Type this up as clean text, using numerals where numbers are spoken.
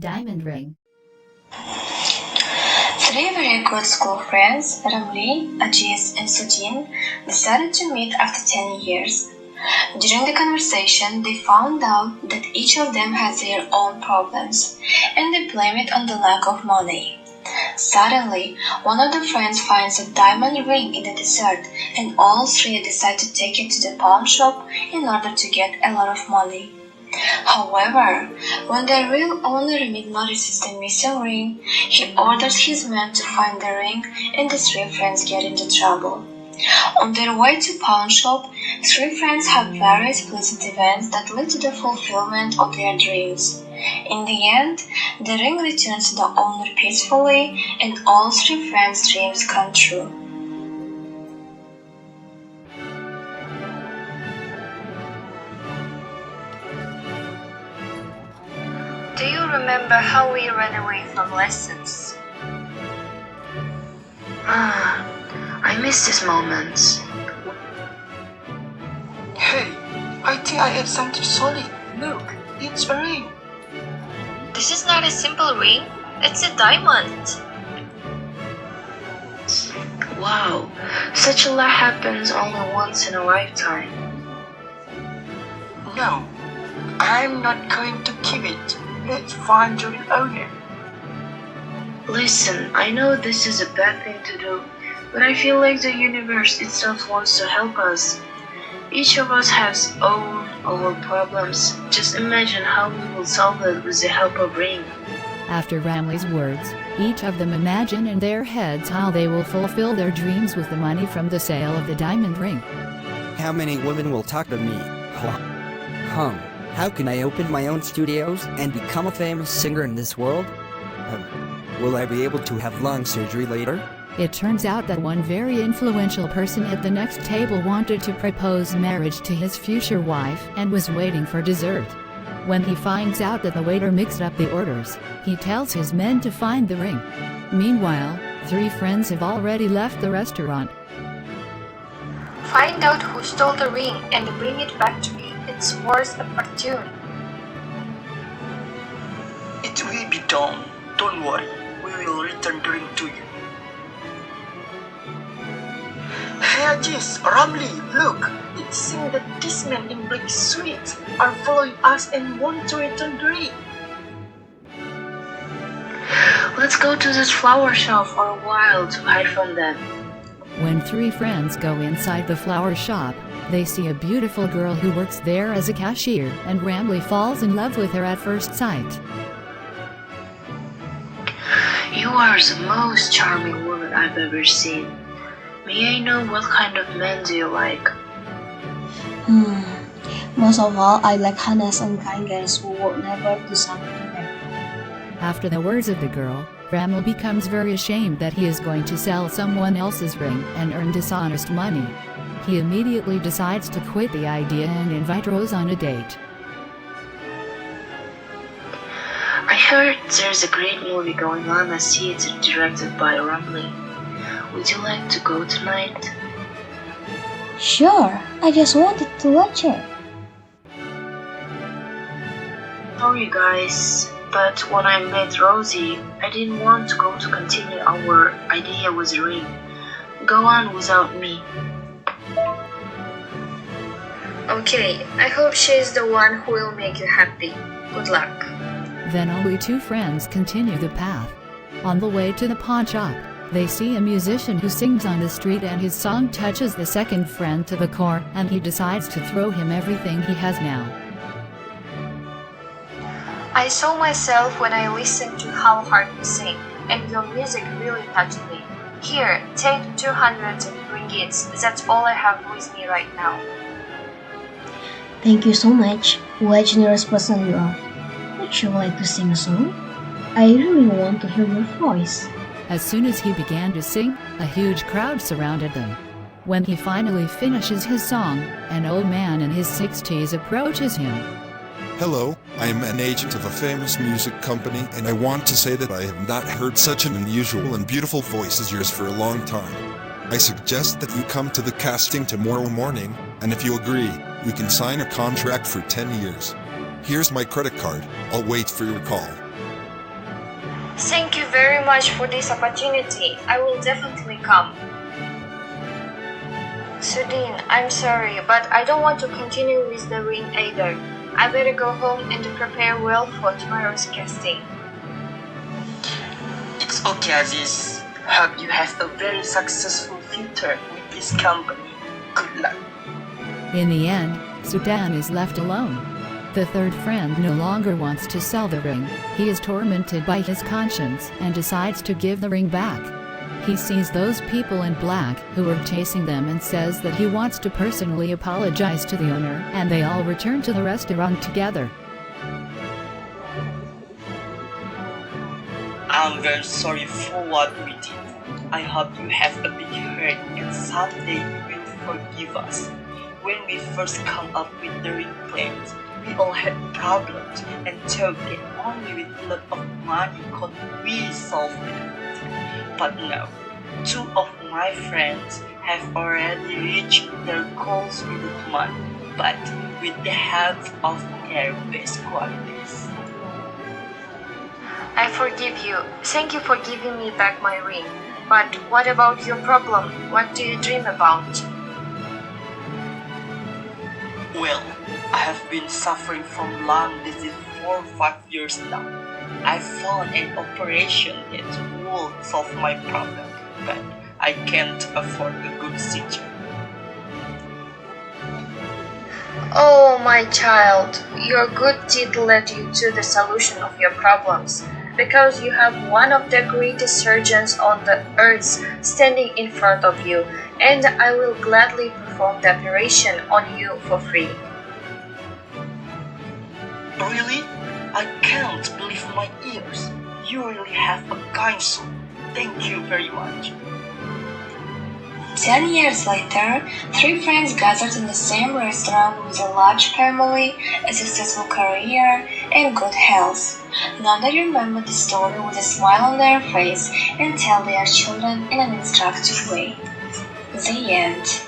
Diamond ring. Three very good school friends, Ramli, Ajiz, and Sujin, decided to meet after 10 years. During the conversation, they found out that each of them has their own problems, and they blame it on the lack of money. Suddenly, one of the friends finds a diamond ring in the desert, and all three decide to take it to the pawn shop in order to get a lot of money. However, when the real owner notices the missing ring, he orders his men to find the ring, and the three friends get into trouble. On their way to pawn shop, three friends have various pleasant events that lead to the fulfillment of their dreams. In the end, the ring returns to the owner peacefully, and all three friends' dreams come true. Do you remember how we ran away from lessons? I miss these moments. Hey, I think I have something solid. Look, it's a ring. This is not a simple ring, it's a diamond. Wow, such a lot happens only once in a lifetime. No, I'm not going to keep it. Let's find the real owner. Listen, I know this is a bad thing to do, but I feel like the universe itself wants to help us. Each of us has our problems. Just imagine how we will solve it with the help of ring. After Ramley's words, each of them imagine in their heads how they will fulfill their dreams with the money from the sale of the diamond ring. How many women will talk to me? How can I open my own studios and become a famous singer in this world? Will I be able to have lung surgery later? It turns out that one very influential person at the next table wanted to propose marriage to his future wife and was waiting for dessert. When he finds out that the waiter mixed up the orders, he tells his men to find the ring. Meanwhile, three friends have already left the restaurant. Find out who stole the ring and bring it back to me. It's worth a fortune. It will be done. Don't worry, we will return the ring to you. Hey Ajiz, Ramli, look! It seems that these men in black suits are following us and want to return the ring. Let's go to this flower shop for a while to hide from them. When three friends go inside the flower shop, they see a beautiful girl who works there as a cashier, and Ramley falls in love with her at first sight. You are the most charming woman I've ever seen. May I know what kind of men do you like? Most of all, I like honest and kind guys who would never do something bad. After the words of the girl, Ramley becomes very ashamed that he is going to sell someone else's ring and earn dishonest money. He immediately decides to quit the idea and invite Rose on a date. I heard there's a great movie going on. I see it's directed by Ramley. Would you like to go tonight? Sure, I just wanted to watch it. Sorry guys, but when I met Rosie, I didn't want to go to continue our idea with the ring. Go on without me. Okay, I hope she's the one who will make you happy. Good luck. Then only two friends continue the path. On the way to the pawn shop, they see a musician who sings on the street, and his song touches the second friend to the core, and he decides to throw him everything he has now. I saw myself when I listened to how hard you sing, and your music really touched me. Here, take 200 ringgits. That's all I have with me right now. Thank you so much. What a generous person you are. Would you like to sing a song? I really want to hear your voice. As soon as he began to sing, a huge crowd surrounded them. When he finally finishes his song, an old man in his 60s approaches him. Hello, I am an agent of a famous music company, and I want to say that I have not heard such an unusual and beautiful voice as yours for a long time. I suggest that you come to the casting tomorrow morning, and if you agree, we can sign a contract for 10 years. Here's my credit card. I'll wait for your call. Thank you very much for this opportunity. I will definitely come. Sudin, I'm sorry, but I don't want to continue with the ring either. I better go home and prepare well for tomorrow's casting. It's okay, Aziz. Hope you have a very successful future with this company. Good luck. In the end, Sudan is left alone. The third friend no longer wants to sell the ring. He is tormented by his conscience and decides to give the ring back. He sees those people in black who were chasing them and says that he wants to personally apologize to the owner, and they all return to the restaurant together. I'm very sorry for what we did. I hope you have a big heart and someday you will forgive us. When we first come up with the ring plans, we all had problems and thought that only with a lot of money could we solve it. But now, two of my friends have already reached their goals without money, but with the help of their best qualities. I forgive you. Thank you for giving me back my ring. But what about your problem? What do you dream about? Well, I have been suffering from lung disease for 5 years now. I found an operation that will solve my problem, but I can't afford a good surgery. Oh, my child, your good deed led you to the solution of your problems, because you have one of the greatest surgeons on the earth standing in front of you, and I will gladly perform the operation on you for free. Really? I can't believe my ears. You really have a kind soul. Thank you very much. 10 years later, three friends gathered in the same restaurant with a large family, a successful career, and good health. Now they remember the story with a smile on their face and tell their children in an instructive way. The end.